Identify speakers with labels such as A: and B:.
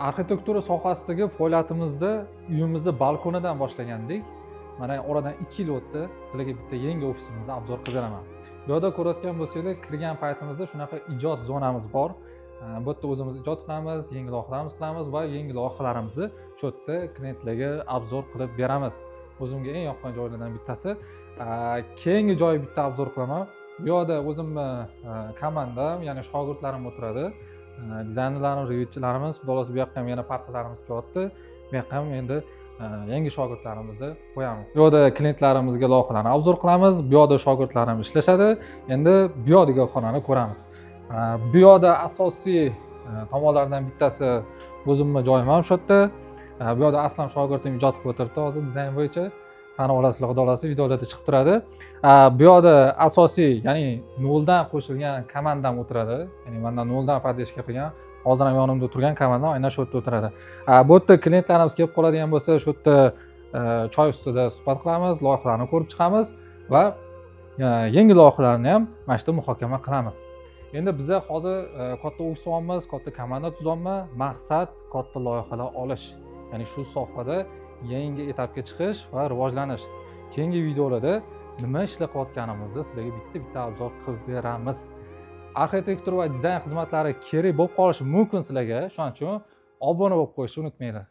A: Arxitektura sohasidagi faoliyatimizni uyimizni balkonidan boshlagandik. Mana oradan 2 yil o'tdi. Sizlarga bitta yangi ofisimizni obzor qilib beraman. Bu yerda ko'rayotgan bo'lsanglar, kirgan paytimizda shunaqa ijod zonamiz bor. Bu yerda o'zimiz ijod qilamiz, yangi loyihalarimiz qilamiz va yangi loyihalarimizni shu yerda klientlarga obzor qilib beramiz. O'zimga eng yoqqan joylardan bittasi. Keyingi joy bitta obzor qilaman. Bu yerda o'zimni komandam, ya'ni shogirdlarim o'tiradi. Dizaynerlarimiz, revidchilarimiz, xullas bu yoqqa ham yana partalarimiz kelyapti. Bu yoqqa ham endi yangi shogirdlarimizni qo'yamiz. Bu yerda klientlarimizga loyihalarni obzor qilamiz. Bu yerda shogirdlarimiz ishlashadi. Endi bu yerdagi xonani ko'ramiz. Bu yerda asosiy tomonlardan bittasi o'zimning joyim ham shu yerda. Bu yerda Aslam shogirdim ijod qilib o'tiribdi hozir dizayn bo'yicha. Tanib olasizlar, xudo olasa videolarda chiqib turadi. Bu yerda asosiy, ya'ni noldan qo'shilgan komandam o'tiradi. Ya'ni mendan noldan podeshka qilgan, hozir ham yonimda turgan komandam aynan shu yerda o'tiradi. Bu yerda klientlarimiz kelib qoladigan bo'lsa, shu yerda choy ustida suhbat qilamiz, loyihalarni ko'rib chiqamiz va yangi loyihalarni ham mana shu yerda muhokama qilamiz. Endi biza hozir katta ofis olamiz, katta komanda tuzamiz, maqsad katta loyihalar olish. Ya'ni shu sohada yangi etapga chiqish va rivojlanish. Keyingi videolarda nima ishlayotganimizni sizlarga bitta obzor qilib beramiz. Arxitektura va dizayn xizmatlari kerak bo'lib qolishi mumkin sizlarga. Shuning uchun obuna bo'lib qo'yishni unutmanglar.